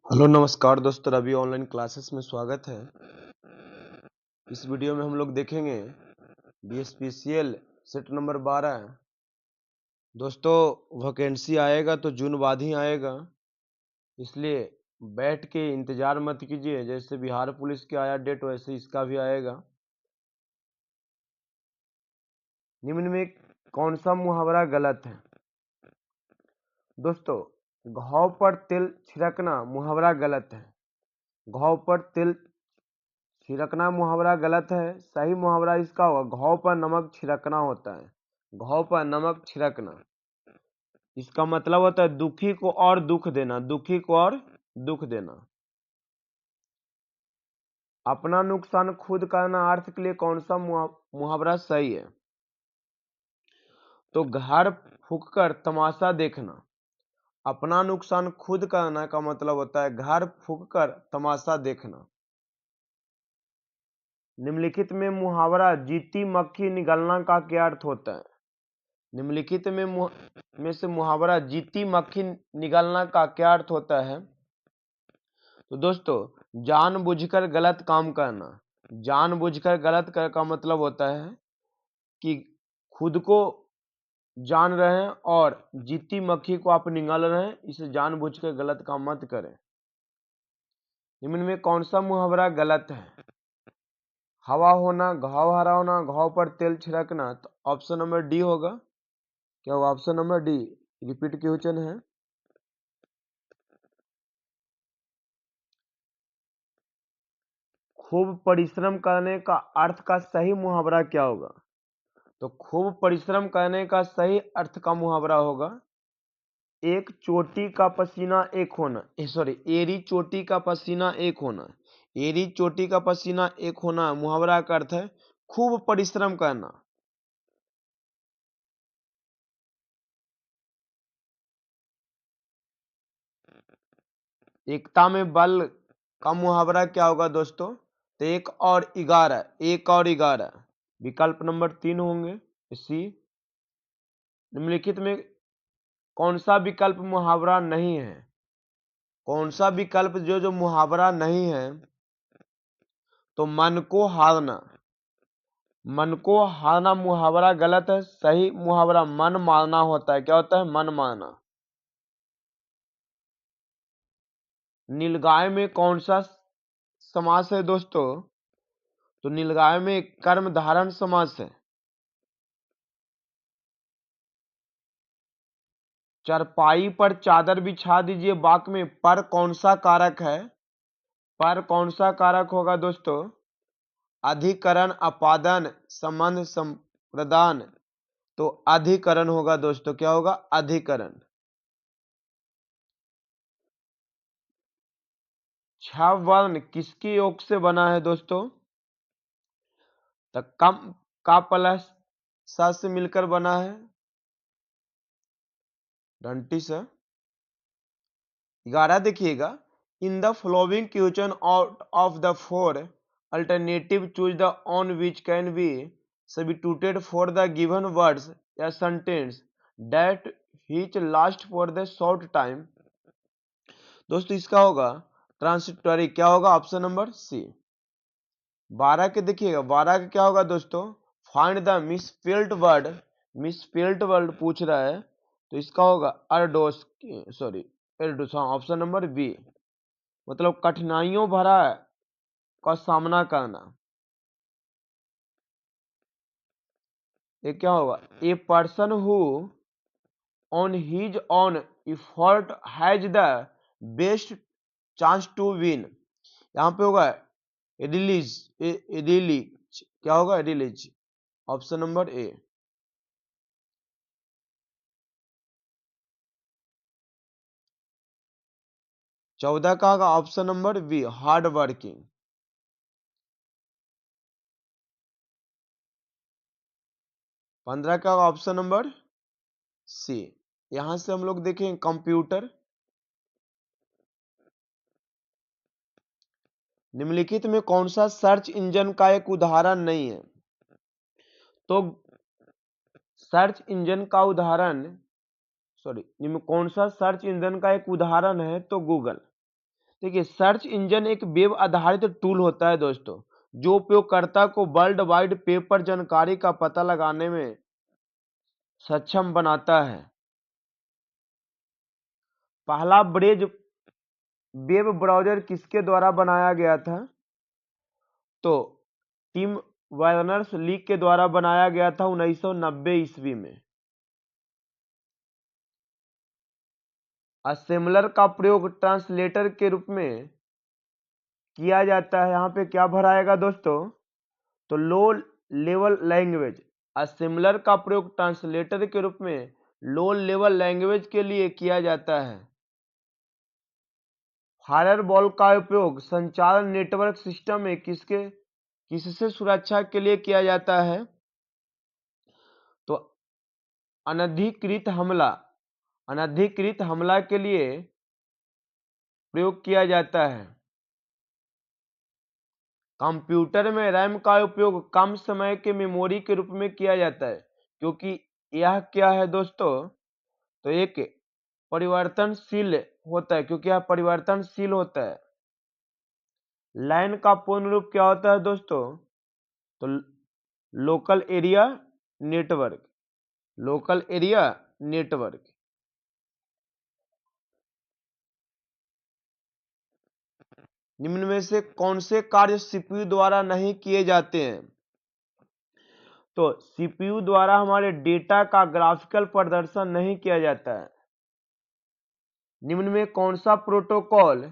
Hello नमस्कार दोस्तों, Ravi online classes में स्वागत है। इस वीडियो में हम लोग देखेंगे बीएसपीसीएल सेट नंबर 12। दोस्तों वैकेंसी आएगा तो जून बाद ही आएगा, इसलिए बैठ के इंतजार मत कीजिए। जैसे बिहार पुलिस के आया डेट, वैसे इसका भी आएगा। निम्न में कौन सा मुहावरा गलत है? दोस्तों, घाव पर तेल छिड़कना मुहावरा गलत है। घाव पर तेल छिड़कना मुहावरा गलत है। सही मुहावरा इसका होगा घाव पर नमक छिड़कना होता है। घाव पर नमक छिड़कना, इसका मतलब होता है दुखी को और दुख देना, दुखी को और दुख देना। अपना नुकसान खुद करना अर्थ के लिए कौन सा मुहावरा सही है? तो घर फूंककर तमाशा देखना। अपना नुकसान खुद करना का मतलब होता है घर फूंककर तमाशा देखना। निम्नलिखित में मुहावरा जीती मक्खी निगलना का क्या अर्थ होता है? निम्नलिखित में से मुहावरा जीती मक्खी निगलना का क्या अर्थ होता है? तो दोस्तों, जानबूझकर गलत काम करना। जानबूझकर गलत कर का मतलब होता है कि खुद को जान रहे हैं और जीती मक्खी को आप निगल रहे हैं, इसे जानबूझकर गलत काम मत करें। निम्न में कौन सा मुहावरा गलत है? हवा होना, घाव हरा होना, घाव पर तेल छिड़कना। तो ऑप्शन नंबर डी होगा। क्या होगा? Option number D repeat question है। खूब परिश्रम करने का अर्थ का सही मुहावरा क्या होगा? तो खूब परिश्रम करने का सही अर्थ का मुहावरा होगा एक चोटी का पसीना एक होना। एरी चोटी का पसीना एक होना। एरी चोटी का पसीना एक होना मुहावरा का अर्थ है खूब परिश्रम करना। एकता में बल का मुहावरा क्या होगा दोस्तों? तो एक और 11, एक और 11 विकल्प नंबर 3 होंगे सी। निम्नलिखित में कौन सा विकल्प मुहावरा नहीं है? कौन सा विकल्प जो मुहावरा नहीं है? तो मन को हारना। मन को हारना मुहावरा गलत है। सही मुहावरा मन मारना होता है। क्या होता है? मन मारना। नीलगाय में कौन सा समास है दोस्तों? तो नीलगाय में कर्म धारण समास है। चरपाई पर चादर बिछा दीजिए वाक्य में पर कौन सा कारक है? पर कौन सा कारक होगा दोस्तों? अधिकरण, अपादन, संबंध, संप्रदान। तो अधिकरण होगा दोस्तों। क्या होगा? अधिकरण। 6 वर्ण किसके योग से बना है दोस्तों? तो कम का प्लस सा से मिलकर बना है। डंटी से 11 देखिएगा। In the following question out of the four alternative choose the one which can be substituted for the given words या sentence that which last for the short time. दोस्तों इसका होगा ट्रांसिटरी। क्या होगा? Option number C. 12 के देखिएगा। 12 का क्या होगा दोस्तों? Find the misspelled word. Misspelled word पूछ रहा है, तो इसका होगा arduous, sorry arduous. Option number B, मतलब कठिनाइयों भरा का सामना करना। ये क्या होगा? A person who on his own effort has the best chance to win. यहाँ पे होगा रिलीज, रिलीज। क्या होगा? रिलीज। Option number A. 14 का होगा option number B, hard working. 15 का होगा ऑप्शन नंबर सी। यहां से हम लोग देखें कंप्यूटर। निम्नलिखित में कौन सा सर्च इंजन का एक उदाहरण नहीं है? तो सर्च इंजन का उदाहरण, सॉरी, कौन सा सर्च इंजन का एक उदाहरण है? तो गूगल। देखिए, सर्च इंजन एक वेब आधारित टूल होता है दोस्तों, जो उपयोगकर्ता को वर्ल्ड वाइड वेब पर जानकारी का पता लगाने में सक्षम बनाता है। पहला ब्रेज वेब ब्राउज़र किसके द्वारा बनाया गया था? तो टिम बर्नर्स-ली के द्वारा बनाया गया था 1990 ईस्वी में। असेंबलर का प्रयोग ट्रांसलेटर के रूप में किया जाता है। यहाँ पे क्या भराएगा दोस्तों? तो लो लेवल लैंग्वेज। असेंबलर का प्रयोग ट्रांसलेटर के रूप में लो लेवल लैंग्वेज के लिए किया जाता है। फायरवॉल का उपयोग संचार नेटवर्क सिस्टम में किससे सुरक्षा के लिए किया जाता है? तो अनधिकृत हमला के लिए प्रयोग किया जाता है। कंप्यूटर में रैम का उपयोग कम समय के मेमोरी के रूप में किया जाता है, क्योंकि यह क्या है दोस्तों? तो एक परिवर्तनशील होता है, क्योंकि यह परिवर्तनशील होता है। लैन का पूर्ण रूप क्या होता है दोस्तों? तो local area network. Local area network. निम्न में से कौन से कार्य सीपीयू द्वारा नहीं किए जाते हैं? तो सीपीयू द्वारा हमारे डेटा का ग्राफिकल प्रदर्शन नहीं किया जाता है। निम्न में कौन सा प्रोटोकॉल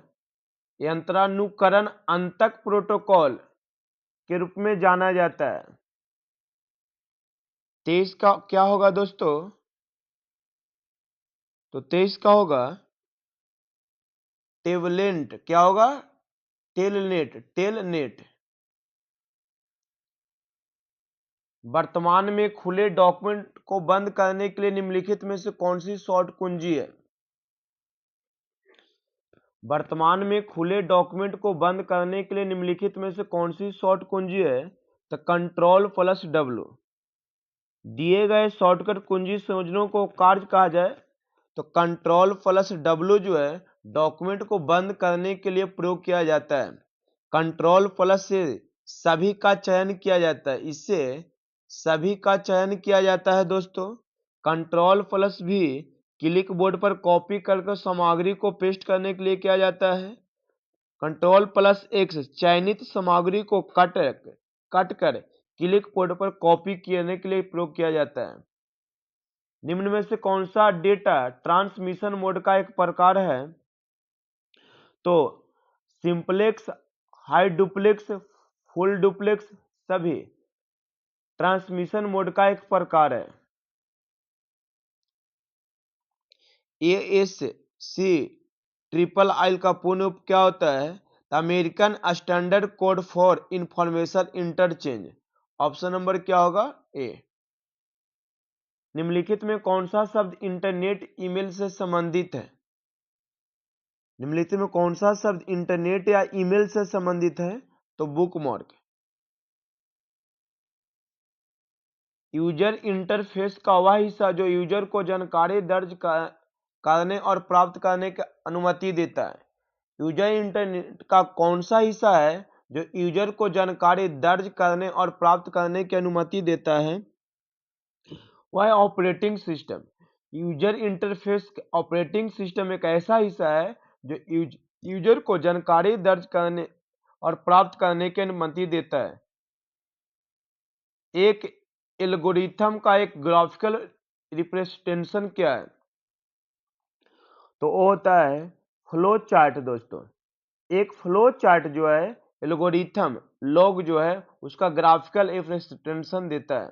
यंत्रानुकरण अंतक प्रोटोकॉल के रूप में जाना जाता है? 23 का क्या होगा दोस्तों? तो 23 का होगा टेलनेट। क्या होगा? टेलनेट। वर्तमान में खुले डॉक्यूमेंट को बंद करने के लिए निम्नलिखित में से कौन सी शॉर्ट कुंजी है? वर्तमान में खुले डॉक्यूमेंट को बंद करने के लिए निम्नलिखित में से कौन सी शॉर्ट कुंजी है? तो Ctrl+W। दिए गए शॉर्टकट कुंजी संयोजनों को कार्य कहा जाए तो Ctrl+W जो है डॉक्यूमेंट को बंद करने के लिए प्रयोग किया जाता है। Ctrl+ से सभी का चयन किया जाता है। इससे सभी का चयन किया जाता है दोस्तों। Ctrl+ भी क्लिक बोर्ड पर कॉपी करके सामग्री को पेस्ट करने के लिए किया जाता है। Ctrl+X चयनित सामग्री को कट कर क्लिक बोर्ड पर कॉपी करने के लिए प्रयोग किया जाता है। निम्न में से कौन सा डेटा ट्रांसमिशन मोड का एक प्रकार है? तो simplex, high duplex, full duplex सभी ट्रांसमिशन मोड का एक प्रकार है। ASCII का पूर्ण रूप क्या होता है? American standard code for information interchange. Option number क्या होगा? ए। निम्नलिखित में कौन सा शब्द इंटरनेट ईमेल से संबंधित है? निम्नलिखित में कौन सा शब्द इंटरनेट या ईमेल से संबंधित है? तो बुकमार्क। यूजर इंटरफेस का वह हिस्सा जो यूजर को जानकारी दर्ज करने और प्राप्त करने की अनुमति देता है। यूजर इंटरनेट का कौन सा हिस्सा है जो यूजर को जानकारी दर्ज करने और प्राप्त करने की अनुमति देता है? वह operating system. User interface operating system एक ऐसा हिस्सा है जो यूजर को जानकारी दर्ज करने और प्राप्त करने की अनुमति देता है। एक एल्गोरिथम का एक ग्राफिकल रिप्रेजेंटेशन क्या है? तो वो होता है फ्लो चार्ट दोस्तों। एक फ्लो चार्ट जो है एल्गोरिथम लॉग जो है उसका ग्राफिकल रिप्रेजेंटेशन देता है।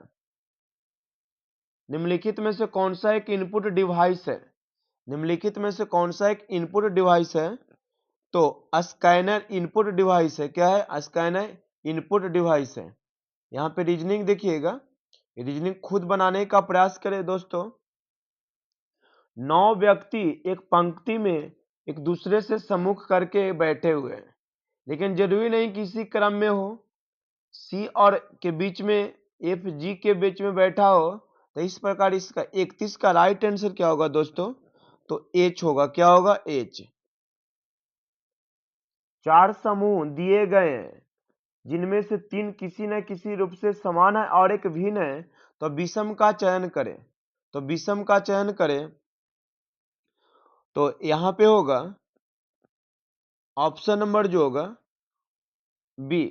निम्नलिखित में से कौन सा एक इनपुट डिवाइस है? निम्नलिखित में से कौन सा एक इनपुट डिवाइस है? तो स्कैनर इनपुट डिवाइस है। क्या है? स्कैनर इनपुट डिवाइस है। यहाँ पे रीजनिंग देखिएगा, रीजनिंग खुद बनाने का प्रयास करें दोस्तों। 9 व्यक्ति एक पंक्ति में एक दूसरे से सम्मुख करके बैठे हुए हैं, लेकिन जरूरी नहीं किसी क्रम में हो। सी और के बीच में एफ जी के बीच में बैठा हो, तो इस प्रकार इसका 31 का राइट आंसर क्या होगा दोस्तों? तो एच होगा। क्या होगा? एच। 4 समूह दिए गए हैं जिनमें से 3 किसी न किसी रूप से समान है और एक भिन्न है, तो विषम का चयन करें। तो विषम का चयन करें तो यहां पे होगा ऑप्शन नंबर जो होगा बी।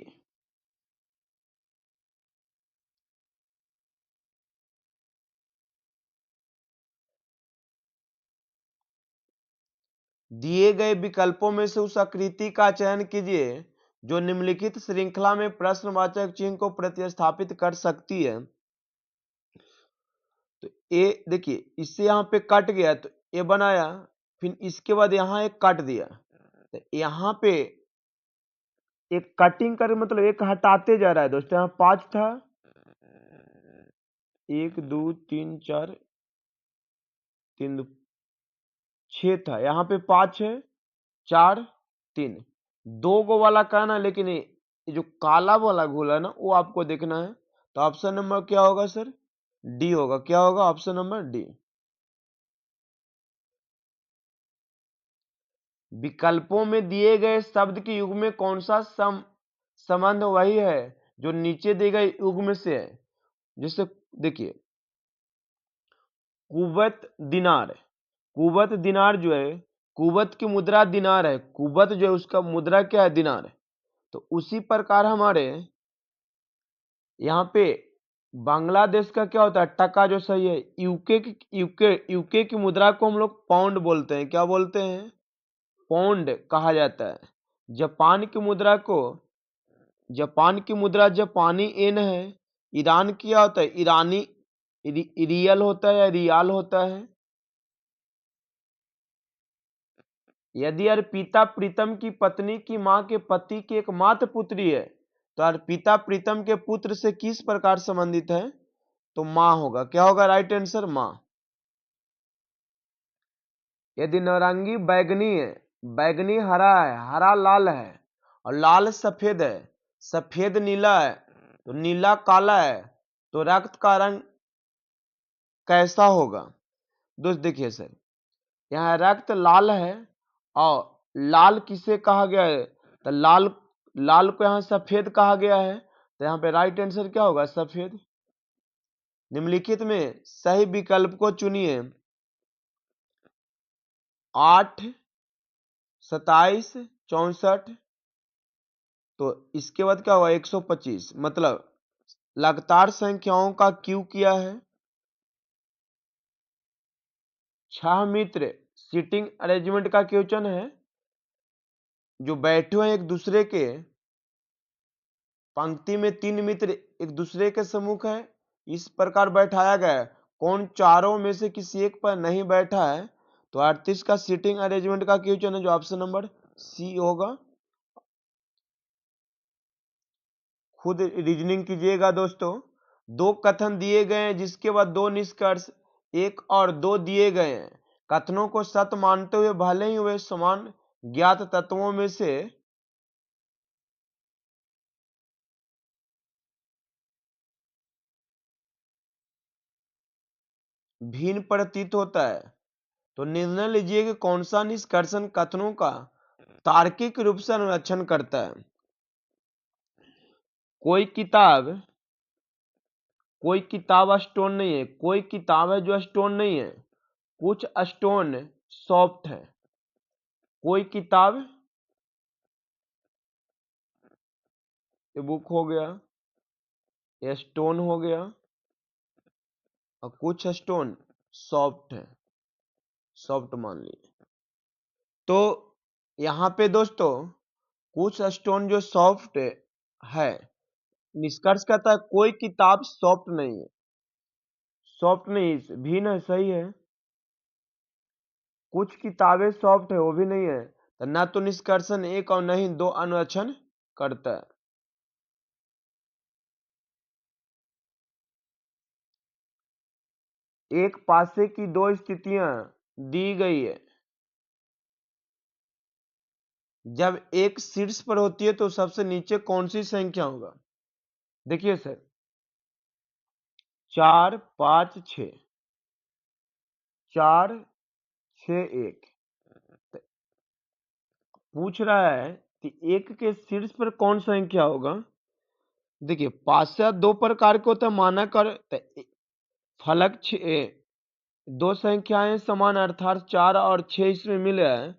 दिए गए विकल्पों में से उस आकृति का चयन कीजिए जो निम्नलिखित श्रृंखला में प्रश्नवाचक चिन्ह को प्रतिस्थापित कर सकती है। तो ए देखिए, इससे यहां पे कट गया तो ए बनाया, फिर इसके बाद यहां एक काट दिया, तो यहां पे एक कटिंग कर मतलब एक हटाते जा रहा है दोस्तों। यहाँ 5 था, 1 2 3 4 3 6 था, यहाँ पे 5 है, 4 3 2 गो वाला कहना, लेकिन ये जो काला वाला घोल है ना वो आपको देखना है। तो ऑप्शन नंबर क्या होगा सर? डी होगा। क्या होगा? Option number D. विकल्पों में दिए गए शब्द के युग में कौन सा संबंध वही है जो नीचे दिए गए युग्म से है। जैसे देखिए, कुवत दिनार, कुवत दिनार जो है, कुवत की मुद्रा दिनार है, कुवत जो है उसका मुद्रा क्या है? दिनार है। तो उसी प्रकार हमारे यहाँ पे बांग्लादेश का क्या होता है? टका जो सही है। यूके की मुद्रा को हम लोग पाउंड बोलते हैं। क्या बोलते हैं? पाउंड कहा जाता है। जापान की मुद्रा को, जापान की मुद्रा जापानी एन है। ईरान की क्या होता है? ईरानी रियल होता है या रियाल होता है। यदि अर्पिता प्रीतम की पत्नी की मां के पति की एकमात्र पुत्री है तो अर्पिता प्रीतम के पुत्र से किस प्रकार संबंधित है? तो मां होगा। क्या होगा राइट आंसर? मां। यदि नारंगी बैगनी है, बैगनी हरा है, हरा लाल है और लाल सफेद है, सफेद नीला है, तो नीला काला है, तो रक्त का रंग कैसा होगा? दोस्त देखिए सर, यहाँ रक्त लाल है और लाल किसे कहा गया है? तो लाल, लाल को यहाँ सफेद कहा गया है, तो यहाँ पे राइट आंसर क्या होगा? सफेद। निम्नलिखित में सही विकल्प को चुनिए। 8 27 64, तो इसके बाद क्या हुआ? 125, मतलब लगातार संख्याओं का क्यू किया है। 6 मित्र सीटिंग अरेंजमेंट का क्वेश्चन है, जो बैठे हुए एक दूसरे के पंक्ति में 3 मित्र एक दूसरे के सम्मुख है, इस प्रकार बैठाया गया है। कौन चारों में से किसी एक पर नहीं बैठा है? तो 38 का सीटिंग अरेंजमेंट का क्वेश्चन है, जो ऑप्शन नंबर सी होगा। खुद रीजनिंग कीजिएगा दोस्तों। 2 कथन दिए गए हैं जिसके बाद 2 निष्कर्ष 1 और 2 दिए गए हैं। कथनों को सत्य मानते हुए भले ही वे समान ज्ञात तत्वों में से भिन्न प्रतीत होता है, तो निर्णय लीजिए कि कौन सा निष्कर्षण कथनों का तार्किक रूप से अनुरक्षण करता है। कोई किताब स्टोन नहीं है, कोई किताब है जो स्टोन नहीं है, कुछ स्टोन सॉफ्ट है। कोई किताब, ये बुक हो गया, ये स्टोन हो गया, और कुछ स्टोन सॉफ्ट है, सॉफ्ट मान लिए। तो यहाँ पे दोस्तों कुछ स्टोन जो सॉफ्ट है, निष्कर्ष कहता है कोई किताब सॉफ्ट नहीं है, सॉफ्ट नहीं भिन्न है, सही है। कुछ किताबें सॉफ्ट है, वो भी नहीं है, तो ना तो निष्कर्षण 1 और नहीं 2 अनुरक्षण करता है। एक पासे की 2 स्थितियां दी गई है। जब एक शीर्ष पर होती है तो सबसे नीचे कौन सी संख्या होगा? देखिए सर, 4 5 6, 4 6 1, पूछ रहा है तो 1 के शीर्ष पर कौन संख्या होगा? देखिए 5 से 2 प्रकार के होता है, मानक और फलक। 2 संख्याएं समान अर्थात 4 और 6 इसमें मिले हैं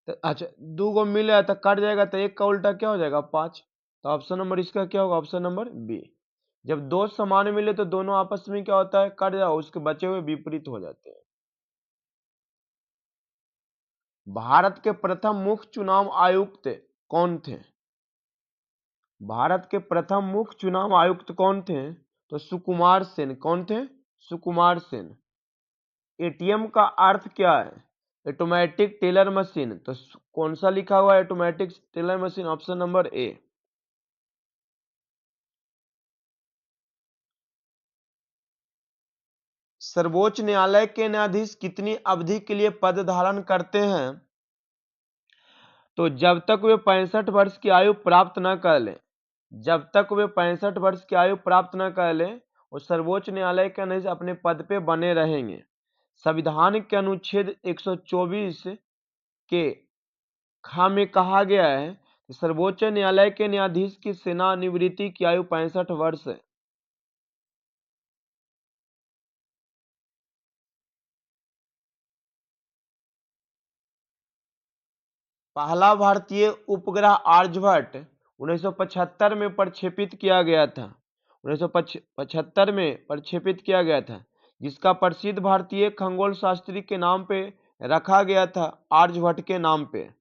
तो अच्छा 2 को मिले है तो कट जाएगा, तो 1 का उल्टा क्या हो जाएगा? 5। तो ऑप्शन नंबर इसका क्या होगा? Option number B. जब 2 समान मिले तो दोनों आपस में क्या होता है? कट जाओ, उसके बचे हुए विपरीत हो जाते हैं। भारत के प्रथम मुख्य चुनाव आयुक्त कौन थे? भारत के प्रथम मुख्य चुनाव आयुक्त कौन थे? तो सुकुमार सेन। कौन थे? सुकुमार सेन। एटीएम का अर्थ क्या है? Automatic teller machine. तो कौन सा लिखा हुआ है automatic teller machine? Option number A. सर्वोच्च न्यायालय के न्यायाधीश कितनी अवधि के लिए पद धारण करते हैं? तो जब तक वे 65 वर्ष की आयु प्राप्त न कर लें। जब तक वे 65 वर्ष की आयु प्राप्त न कर लें वो सर्वोच्च न्यायालय के न्यायाधीश अपने पद पे बने रहेंगे। संविधान के अनुच्छेद 124 के ख में कहा गया है कि सर्वोच्च न्यायालय के न्यायाधीश की सेवानिवृत्ति की आयु 65 वर्ष है। पहला भारतीय उपग्रह आर्यभट्ट 1975 में प्रक्षेपित किया गया था। 1975 में प्रक्षेपित किया गया था, जिसका प्रसिद्ध भारतीय खगोल शास्त्री के नाम पे रखा गया था, आर्यभट्ट के नाम पे।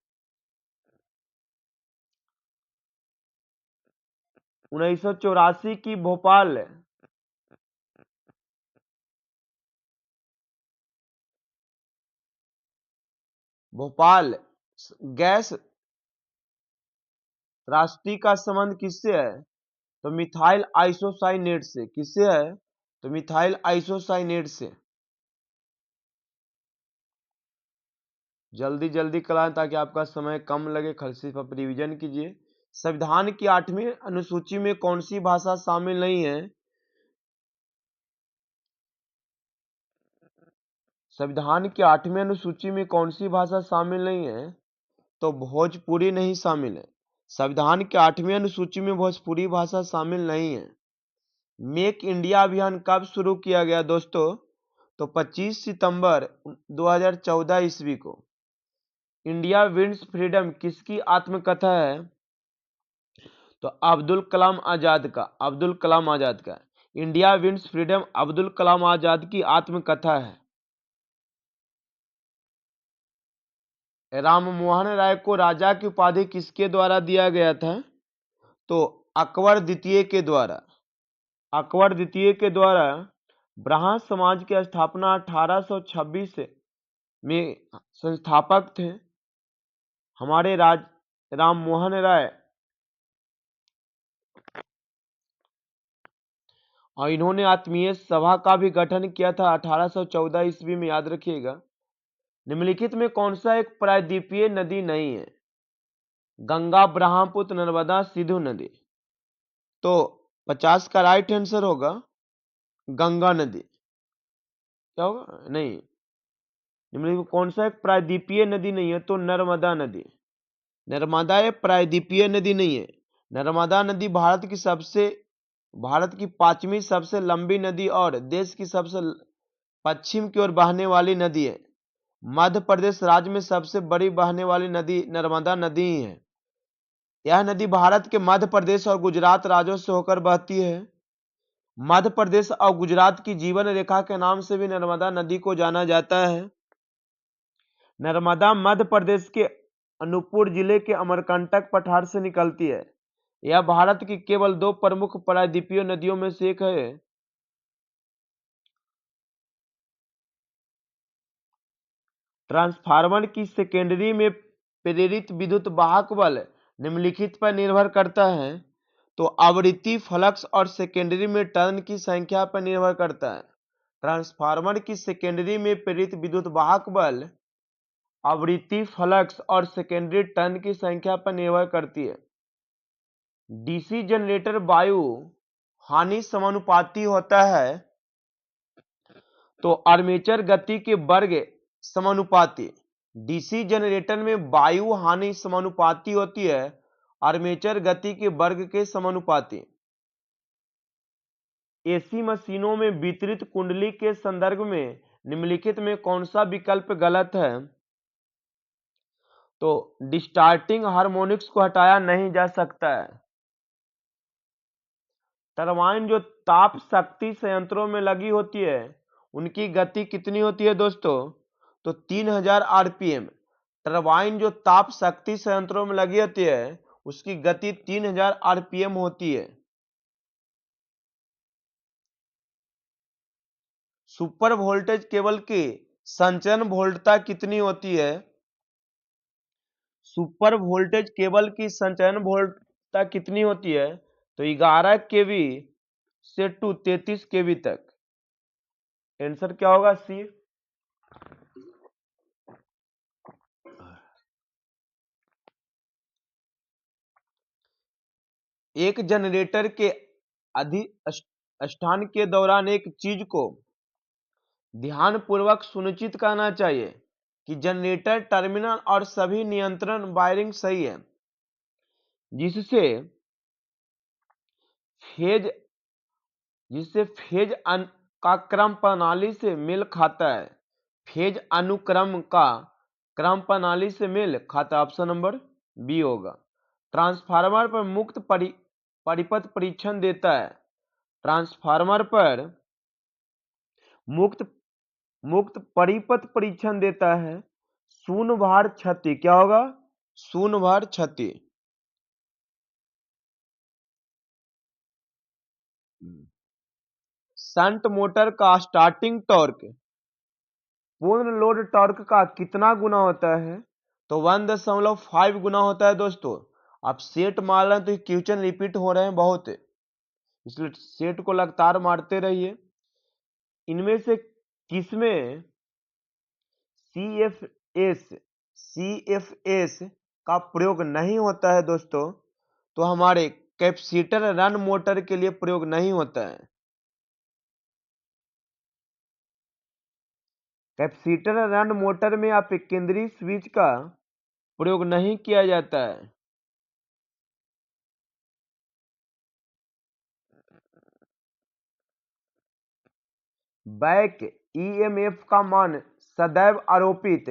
1984 की भोपाल गैस त्रासदी का संबंध किससे है? तो मिथाइल आइसोसाइनेट से। किससे है? तो मिथाइल आइसोसाइनेट से। जल्दी जल्दी कराएं ताकि आपका समय कम लगे, खलसी पर रिवीजन कीजिए। संविधान की 8वीं अनुसूची में कौन सी भाषा शामिल नहीं है? संविधान की 8वीं अनुसूची में कौन सी भाषा शामिल नहीं है? तो भोजपुरी नहीं शामिल है। संविधान की 8वीं अनुसूची में भोजपुरी भाषा शामिल नहीं है। मेक इंडिया अभियान कब शुरू किया गया दोस्तों? तो 25 सितंबर 2014 ईस्वी को। इंडिया विंस फ्रीडम किसकी आत्मकथा है? तो अब्दुल कलाम आजाद का। अब्दुल कलाम आजाद का। India wins freedom Abdul Kalam Azad की आत्मकथा है। राम मोहन राय को राजा की उपाधि किसके द्वारा दिया गया था? तो अकबर द्वितीय के द्वारा। अकबर द्वितीय के द्वारा। ब्राह्मण समाज की स्थापना 1826 में संस्थापक थे हमारे राम मोहन राय, और इन्होंने आत्मीय सभा का भी गठन किया था 1814 ईस्वी में, याद रखिएगा। निम्नलिखित में कौन सा एक प्रायद्वीपीय नदी नहीं है? गंगा, ब्रह्मपुत्र, नर्मदा, सिंधु नदी। तो 50 का राइट आंसर होगा गंगा नदी। क्या होगा? नहीं। निम्नलिखित में कौन सा एक प्रायद्वीपीय नदी नहीं है? तो नर्मदा नदी। नर्मदा एक प्रायद्वीपीय नदी नहीं है। नर्मदा नदी भारत की 5वीं सबसे लंबी नदी और देश की सबसे पश्चिम की ओर बहने वाली नदी है। मध्य प्रदेश राज्य में सबसे बड़ी बहने वाली नदी नर्मदा नदी ही है। यह नदी भारत के मध्य प्रदेश और गुजरात राज्यों से होकर बहती है। मध्य प्रदेश और गुजरात की जीवन रेखा के नाम से भी नर्मदा नदी को जाना जाता है। नर्मदा मध्य प्रदेश के अनूपपुर जिले के अमरकंटक पठार से निकलती है। यह भारत की केवल 2 प्रमुख प्रायद्वीपीय नदियों में से एक है। ट्रांसफार्मर की सेकेंडरी में प्रेरित विद्युत वाहक बल निम्नलिखित पर निर्भर करता है। तो आवृत्ति, फ्लक्स और सेकेंडरी में टर्न की संख्या पर निर्भर करता है। ट्रांसफार्मर की सेकेंडरी में प्रेरित विद्युत वाहक बल आवृत्ति, फ्लक्स और सेकेंडरी टर्न की संख्या पर निर्भर करती है। डीसी जनरेटर वायु हानि समानुपाती होता है। तो आर्मेचर गति के वर्ग समानुपाती। डीसी जनरेटर में वायु हानि समानुपाती होती है आर्मेचर गति के वर्ग के समानुपाती। एसी मशीनों में वितरित कुंडली के संदर्भ में निम्नलिखित में कौन सा विकल्प गलत है? तो डिस्टार्टिंग हार्मोनिक्स को हटाया नहीं जा सकता है। टरबाइन जो ताप शक्ति संयंत्रों में लगी होती है उनकी गति कितनी होती है दोस्तों? तो 3000 आरपीएम। टरबाइन जो ताप शक्ति संयंत्रों में लगी होती है उसकी गति 3000 आरपीएम होती है। सुपर वोल्टेज केबल की संचरण वोल्टता कितनी होती है? सुपर वोल्टेज केबल की संचरण वोल्टता कितनी होती है? तो 11 केवी से 33 केवी तक। आंसर क्या होगा? सी। एक जनरेटर के अधिष्ठान के दौरान एक चीज को ध्यानपूर्वक सुनिश्चित करना चाहिए कि जनरेटर टर्मिनल और सभी नियंत्रण वायरिंग सही है, जिससे फेज का क्रम प्रणाली से मेल खाता है। फेज अनुक्रम का क्रम प्रणाली से मेल खाता। ऑप्शन नंबर बी होगा। ट्रांसफार्मर पर मुक्त परिपथ परीक्षण देता है। ट्रांसफार्मर पर मुक्त परिपथ परीक्षण देता है। शून्य भार क्षति क्या होगा? शून्य भार क्षति। शंट मोटर का स्टार्टिंग टॉर्क पूर्ण लोड टॉर्क का कितना गुना होता है? तो 1.5 गुना होता है दोस्तों। आप सेट मार रहे हैं तो क्वेश्चन रिपीट हो रहे हैं बहुत, इसलिए सेट को लगातार मारते रहिए। इनमें से किसमें सीएफएस का प्रयोग नहीं होता है दोस्तों? तो हमारे कैपेसिटर रन मोटर के लिए प्रयोग नहीं होता है। कैपेसिटर रन मोटर में आप केंद्रीय स्विच का प्रयोग नहीं किया जाता है। बैक ईएमएफ का मान सदैव आरोपित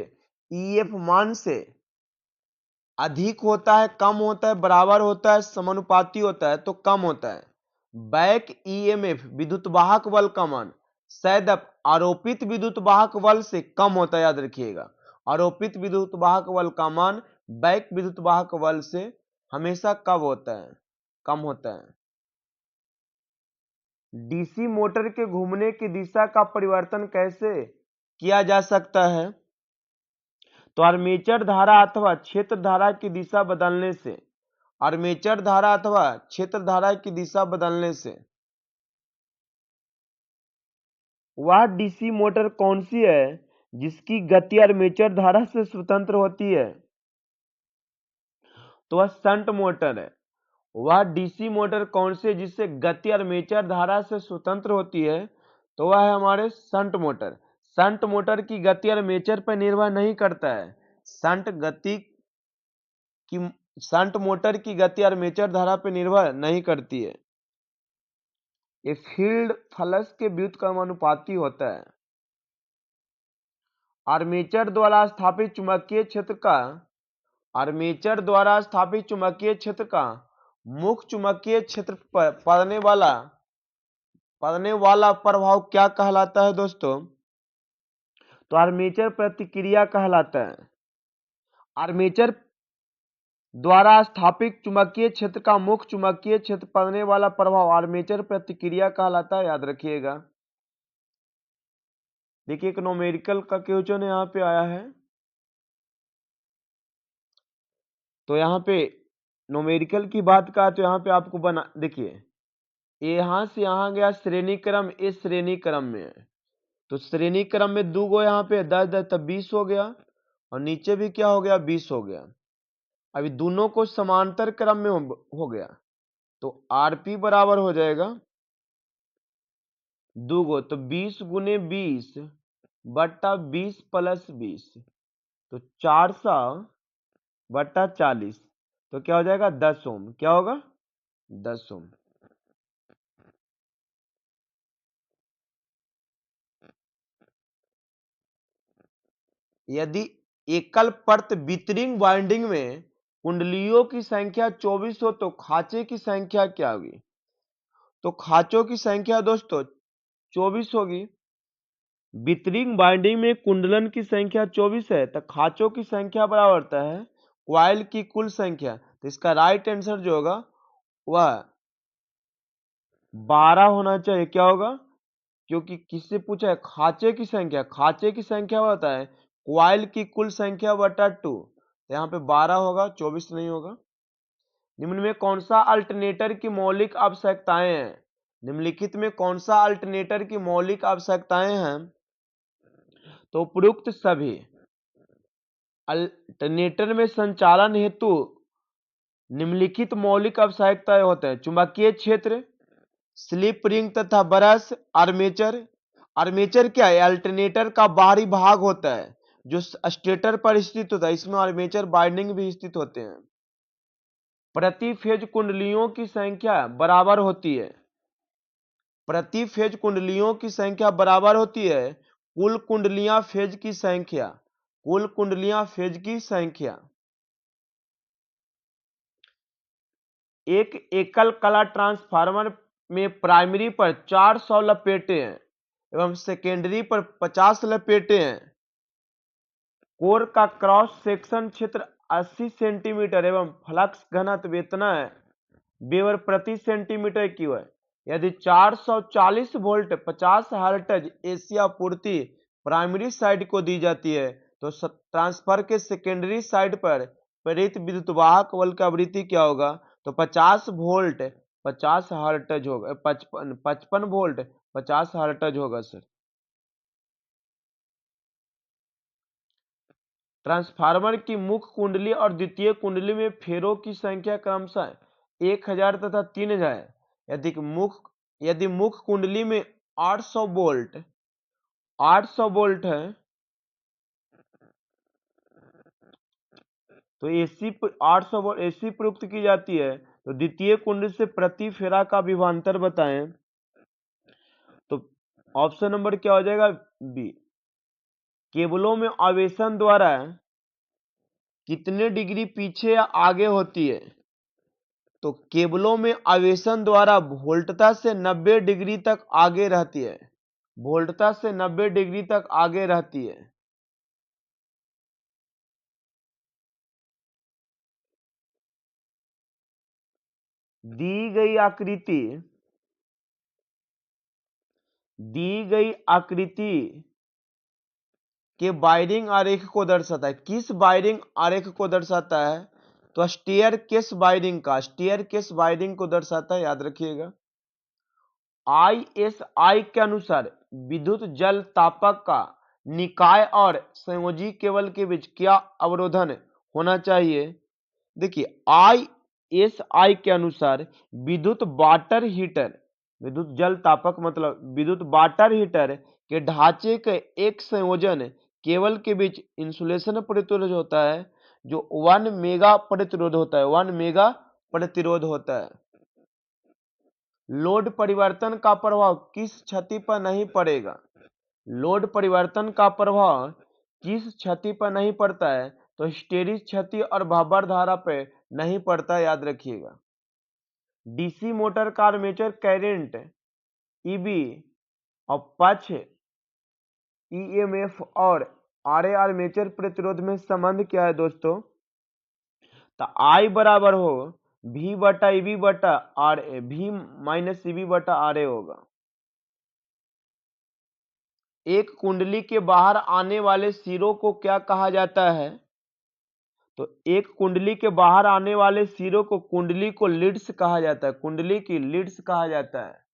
ईएफ मान से अधिक होता है, कम होता है, बराबर होता है, समानुपाती होता है? तो कम होता है। बैक ईएमएफ विद्युत वाहक बल का मान सदैव आरोपित विद्युत वाहक बल से कम होता है, याद रखिएगा। आरोपित विद्युत वाहक बल का मान बैक विद्युत वाहक बल से हमेशा कब होता है? कम होता है। डीसी मोटर के घूमने की दिशा का परिवर्तन कैसे किया जा सकता है? तो आर्मेचर धारा अथवा क्षेत्र धारा की दिशा बदलने से। आर्मेचर धारा अथवा क्षेत्र धारा की दिशा बदलने से। वह डीसी मोटर कौन सी है जिसकी गति आर्मेचर धारा से स्वतंत्र होती है? तो वह शंट मोटर है। वह डीसी मोटर कौन सी है जिससे गति आर्मेचर धारा से स्वतंत्र होती है? तो वह है हमारे शंट मोटर। शंट मोटर की गति आर्मेचर पर निर्भर नहीं करता है। शंट मोटर की गति आर्मेचर धारा पर निर्भर नहीं करती है। ये फील्ड फ्लक्स के व्युत्क्रमानुपाती होता है। आर्मेचर द्वारा स्थापित चुंबकीय क्षेत्र का मुख्य चुंबकीय क्षेत्र पर पड़ने वाला प्रभाव क्या कहलाता है दोस्तों? तो आर्मेचर प्रतिक्रिया कहलाता है। आर्मेचर द्वारा स्थापित चुंबकीय क्षेत्र का मुख्य चुंबकीय क्षेत्र पड़ने वाला प्रभाव आर्मेचर प्रतिक्रिया कहलाता है, याद रखिएगा। देखिए एक न्यूमेरिकल का क्वेश्चन यहाँ पे आया है, तो यहाँ पे न्यूमेरिकल की बात का तो यहाँ पे आपको बना देखिए यहां से यहां गया श्रेणी क्रम, इस श्रेणी क्रम में है, तो श्रेणी क्रम में 2 गो यहाँ पे 10 10 तब 20 हो गया, और नीचे भी क्या हो गया? 20 हो गया। अभी दोनों को समांतर क्रम में हो गया, तो आरपी बराबर हो जाएगा 2 गो, तो 20 गुने 20 बट्टा 20 प्लस 20, तो 400 बट्टा 40। तो क्या हो जाएगा 10 ओम। क्या होगा 10 ओम। यदि एकल परत वितरिंग वाइंडिंग में कुंडलियों की संख्या 24 हो तो खांचे की संख्या क्या होगी? तो खांचों की संख्या दोस्तों 24 होगी। वितरिंग बाइंडिंग में कुंडलन की संख्या 24 है तो खांचों की संख्या बराबर होता है क्वाइल की कुल संख्या। तो इसका राइट आंसर जो होगा वह 12 होना चाहिए। क्या होगा? क्योंकि किससे पूछा है? खांचे की संख्या। खांचे की संख्या होता है क्वाइल की कुल संख्या बटा 2। तो यहाँ पे 12 होगा, 24 नहीं होगा। निम्न में कौन सा अल्टरनेटर की मौलिक आवश्यकताएं हैं? निम्नलिखित में कौन सा अल्टरनेटर की मौलिक आवश्यकताएं हैं? तो उपयुक्त सभी अल्टरनेटर में संचालन हेतु निम्नलिखित मौलिक आवश्यकताएं होते हैं: चुंबकीय क्षेत्र, स्लिप रिंग तथा ब्रश, आर्मेचर। आर्मेचर क्या है? अल्टरनेटर का बाहरी भाग होता है जो स्टेटर पर स्थित होता है। इसमें आर्मेचर बाइंडिंग भी स्थित होते हैं। प्रति फेज कुंडलियों की संख्या बराबर होती है। प्रति फेज कुंडलियों की संख्या बराबर होती है कुल कुंडलियां फेज की संख्या। कुल कुंडलियां फेज की संख्या। एक एकल कला ट्रांसफार्मर में प्राइमरी पर 400 लपेटे हैं एवं सेकेंडरी पर 50 लपेटे हैं। कोर का क्रॉस सेक्शन क्षेत्र 80 सेंटीमीटर एवं फ्लक्स घनत्व इतना है वेबर प्रति सेंटीमीटर क्यूब है। यदि 440 वोल्ट 50 हर्ट्ज एसी आपूर्ति प्राइमरी साइड को दी जाती है तो ट्रांसफर के सेकेंडरी साइड पर प्रेरित विद्युत वाहक बल का आवृत्ति क्या होगा? तो 50 वोल्ट 50 हर्ट्ज होगा। 55 वोल्ट 50 हर्ट्ज होगा सर। ट्रांसफार्मर की मुख्य कुंडली और द्वितीय कुंडली में फेरों की संख्या क्रमशः 1000 तथा 3000। यदि मुख्य कुंडली में 800 वोल्ट है तो एसी 800 वोल्ट एसी प्रयुक्त की जाती है तो द्वितीय कुंडली से प्रति फेरा का विभवांतर बताएं। तो ऑप्शन नंबर क्या हो जाएगा? बी। केबलों में आवेशन द्वारा कितने डिग्री पीछे या आगे होती है? तो केबलों में आवेशन द्वारा वोल्टता से 90 डिग्री तक आगे रहती है। वोल्टता से 90 डिग्री तक आगे रहती है। दी गई आकृति के वायरिंग आरेख को दर्शाता है। किस वायरिंग आरेख को दर्शाता है? तो स्टेयर केस वायरिंग को दर्शाता है, याद रखिएगा। ISI के अनुसार विद्युत जल तापक का निकाय और संयोजी केबल के बीच क्या अवरोधन होना चाहिए? देखिए ISI के अनुसार विद्युत जल तापक मतलब विद्युत वाटर हीटर के ढांचे के एक संयोजन केबल के बीच इंसुलेशन प्रतिरोध होता है जो 1 मेगा प्रतिरोध होता है। 1 मेगा प्रतिरोध होता है। लोड परिवर्तन का प्रभाव किस क्षति पर नहीं पड़ेगा? लोड परिवर्तन का प्रभाव किस क्षति पर नहीं पड़ता है? तो हिस्टेरिस क्षति और भंवर धारा पे नहीं पड़ता, याद रखिएगा। डीसी मोटर का आर्मेचर करंट ईबी और पक्ष ईएमएफ और आरए आर्मेचर प्रतिरोध में संबंध क्या है दोस्तों? तो आई बराबर हो V बटा ईबी बटा R A, V minus EB बटा आर ए होगा। एक कुंडली के बाहर आने वाले सिरों को क्या कहा जाता है? तो एक कुंडली के बाहर आने वाले सिरों को कुंडली को लीड्स कहा जाता है। कुंडली की लीड्स कहा जाता है।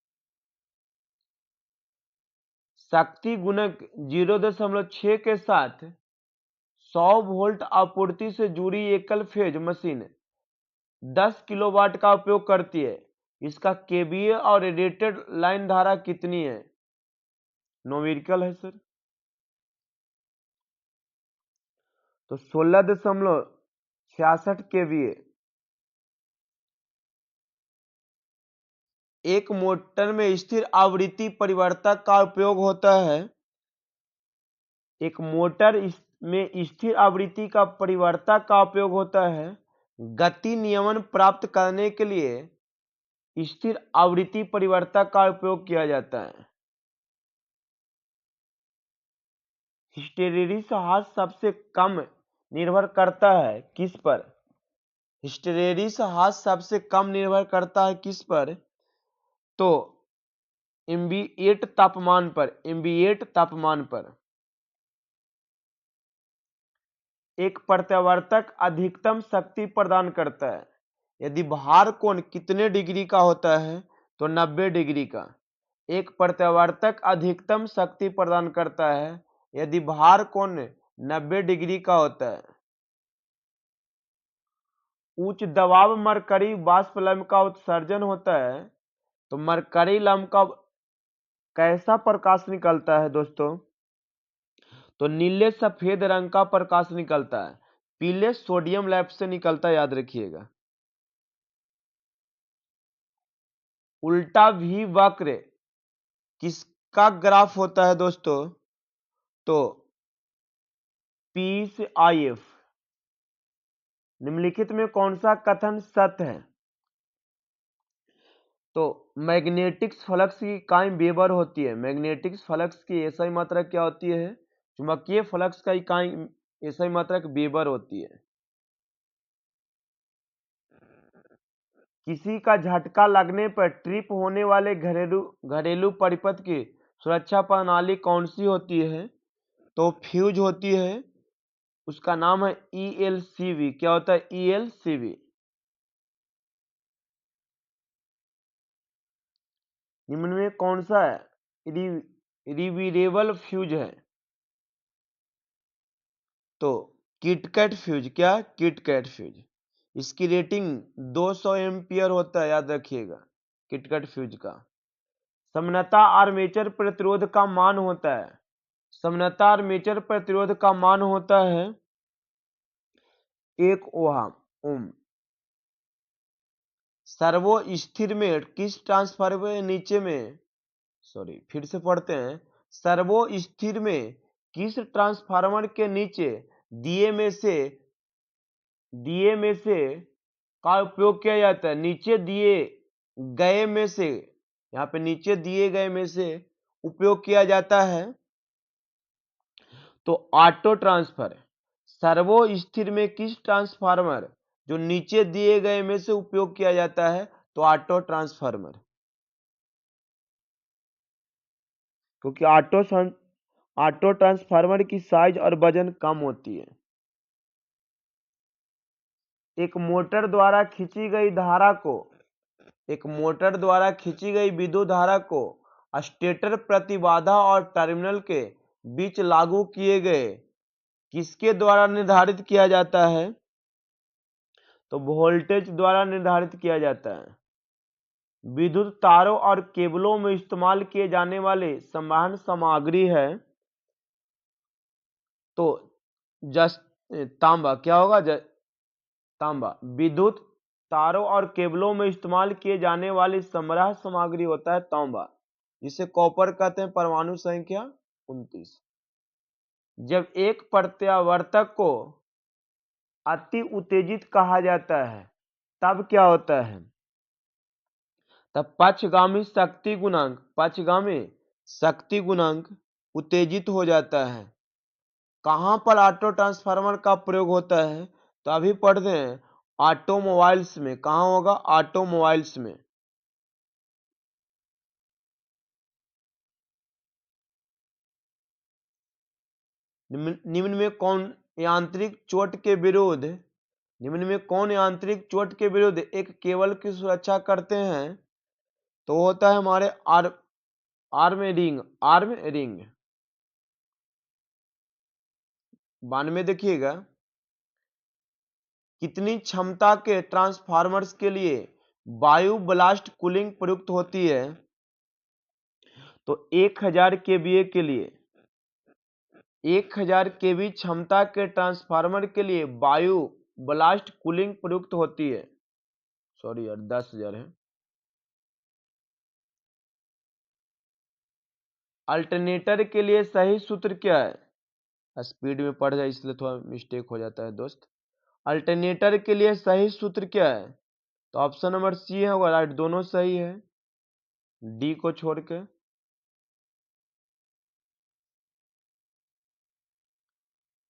शक्ति गुणक 0.6 के साथ 100 वोल्ट आपूर्ति से जुड़ी एकल फेज मशीन 10 किलोवाट का उपयोग करती है। इसका केवीए और रेटेड लाइन धारा कितनी है? न्यूमेरिकल है सर। तो 16.66 केवीए एक मोटर में स्थिर आवृत्ति परिवर्तक का उपयोग होता है। एक मोटर में स्थिर आवृत्ति का परिवर्तक का उपयोग होता है गति नियमन प्राप्त करने के लिए स्थिर आवृत्ति परिवर्तक का उपयोग किया जाता है। हिस्टेरेसिस सबसे कम निर्भर करता है किस पर? हिस्टेरेसिस सबसे कम निर्भर करता है किस पर? तो एम्बिएंट तापमान पर। एम्बिएंट तापमान पर एक प्रत्यावर्तक अधिकतम शक्ति प्रदान करता है यदि भार कोण कितने डिग्री का होता है? तो 90 डिग्री का। एक प्रत्यावर्तक अधिकतम शक्ति प्रदान करता है यदि भार कोण 90 डिग्री का होता है। उच्च दबाव मरकरी वाष्प लम्ब का उत्सर्जन होता है। तो मरकरी लम्ब का कैसा प्रकाश निकलता है दोस्तों? तो नीले सफेद रंग का प्रकाश निकलता है, पीले सोडियम लैंप से निकलता है, याद रखिएगा। उल्टा भी वक्र किसका ग्राफ होता है दोस्तों? तो पी से आई एफ। निम्नलिखित में कौन सा कथन सत्य है? तो मैग्नेटिक्स फ्लक्स की इकाई वेबर होती है। मैग्नेटिक्स फ्लक्स की एसआई मात्रा क्या होती है? चुंबकीय फ्लक्स का इकाई एसआई मात्रा वेबर होती है। किसी का झटका लगने पर ट्रिप होने वाले घरेलू परिपथ की सुरक्षा प्रणाली कौन सी होती है? तो फ्यूज होती है। उसका नाम है ELCV। क्या होता है? ELCV। निम्न में कौन सा रिवीरेबल फ्यूज है? तो किटकैट फ्यूज। क्या? KitKat fuse. इसकी रेटिंग 200 एम्पियर होता है, याद रखिएगा किटकैट फ्यूज का। समनता आर्मेचर प्रतिरोध का मान होता है। समनता आर्मेचर प्रतिरोध का मान होता है 1 ओम। सर्वो स्थिर में किस ट्रांसफार्मर नीचे में फिर से पढ़ते हैं। सर्वो स्थिर में किस ट्रांसफार्मर के नीचे दिए में से का उपयोग किया जाता है? नीचे दिए गए में से, यहाँ पे नीचे दिए गए में से उपयोग किया जाता है तो ऑटो ट्रांसफर। सर्वो स्थिर में किस ट्रांसफार्मर जो नीचे दिए गए में से उपयोग किया जाता है? तो ऑटो ट्रांसफार्मर। क्योंकि ऑटो ट्रांसफार्मर की साइज और वजन कम होती है। एक मोटर द्वारा खींची गई विद्युत धारा को स्टेटर प्रतिबाधा और टर्मिनल के बीच लागू किए गए किसके द्वारा निर्धारित किया जाता है? तो वोल्टेज द्वारा निर्धारित किया जाता है। विद्युत तारों और केबलों में इस्तेमाल किए जाने वाले संवहन सामग्री है तो तांबा। क्या होगा? तांबा। विद्युत तारों और केबलों में इस्तेमाल किए जाने वाली संवहन सामग्री होता है तांबा, जिसे कॉपर कहते हैं। परमाणु संख्या 29। जब एक प्रत्यावर्तक को अति उत्तेजित कहा जाता है तब क्या होता है? तब पक्षगामी शक्ति गुणांक उत्तेजित हो जाता है। कहां पर ऑटो ट्रांसफार्मर का प्रयोग होता है? तो अभी पढ़ते हैं ऑटोमोबाइल्स में। कहां होगा? ऑटोमोबाइल्स में। निम्न में कौन यांत्रिक चोट के विरुद्ध एक केबल की सुरक्षा करते हैं? तो होता है हमारे आर्म रिंग। 92 देखिएगा। कितनी क्षमता के ट्रांसफार्मर्स के लिए वायु ब्लास्ट कूलिंग प्रयुक्त होती है? तो 1000 केवीए के लिए 1000 केवी क्षमता के ट्रांसफार्मर के लिए वायु ब्लास्ट कूलिंग प्रयुक्त होती है। 10,000 है। अल्टरनेटर के लिए सही सूत्र क्या है? स्पीड में पढ़ जाए इसलिए थोड़ा मिस्टेक हो जाता है दोस्त। अल्टरनेटर के लिए सही सूत्र क्या है? तो ऑप्शन नंबर सी है होगा राइट, दोनों सही है डी को छोड़ के।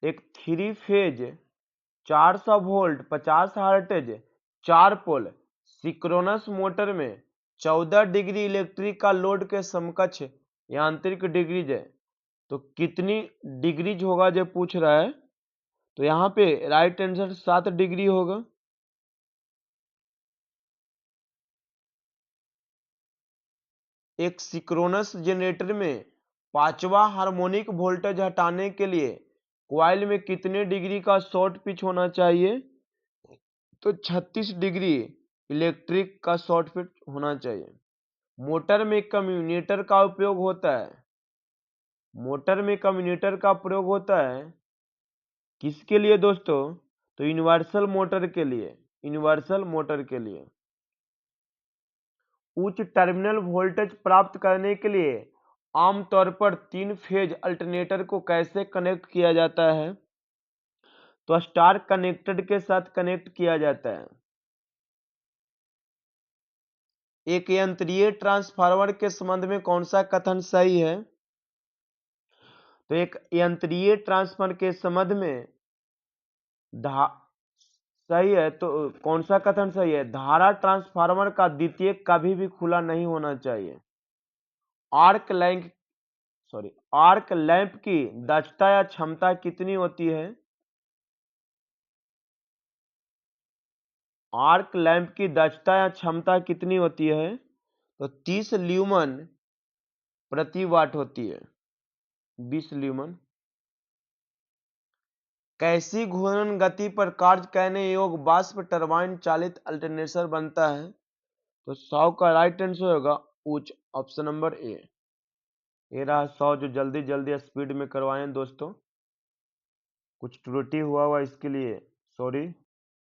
एक 3 फेज 400 वोल्ट 50 हर्ट्ज 4 पोल सिंक्रोनस मोटर में 14 डिग्री इलेक्ट्रिक का लोड के समकक्ष यांत्रिक डिग्रीज है, तो कितनी डिग्रीज होगा जो पूछ रहा है। तो यहाँ पे राइट आंसर 7 डिग्री होगा। एक सिंक्रोनस जनरेटर में पांचवा हार्मोनिक वोल्टेज हटाने के लिए कॉइल में कितने डिग्री का शॉर्ट पिच होना चाहिए? तो 36 डिग्री इलेक्ट्रिक का शॉर्ट पिच होना चाहिए। मोटर में कम्यूटेटर का उपयोग होता है। मोटर में कम्यूटेटर का प्रयोग होता है किसके लिए दोस्तों? तो यूनिवर्सल मोटर के लिए। यूनिवर्सल मोटर के लिए उच्च टर्मिनल वोल्टेज प्राप्त करने के लिए आमतौर पर 3 फेज अल्टरनेटर को कैसे कनेक्ट किया जाता है? तो स्टार कनेक्टेड के साथ कनेक्ट किया जाता है। एक यंत्रीय ट्रांसफार्मर के संबंध में कौन सा कथन सही है? तो एक यंत्रीय ट्रांसफार्मर के संबंध में सही है, तो कौन सा कथन सही है? धारा ट्रांसफार्मर का द्वितीयक कभी भी खुला नहीं होना चाहिए। आर्क लैंप की दक्षता या क्षमता कितनी होती है? आर्क लैंप की दक्षता या क्षमता कितनी होती है? तो 30 ल्यूमन प्रति वाट होती है। 20 ल्यूमन। कैसी घूर्णन गति पर कार्य करने योग्य वाष्प टरबाइन चालित अल्टरनेटर बनता है? तो 100 का राइट आंसर होगा उच्च, ऑप्शन नंबर ए। ये रहा 100 जो जल्दी जल्दी स्पीड में करवाएं दोस्तों। कुछ त्रुटि हुआ इसके लिए सॉरी।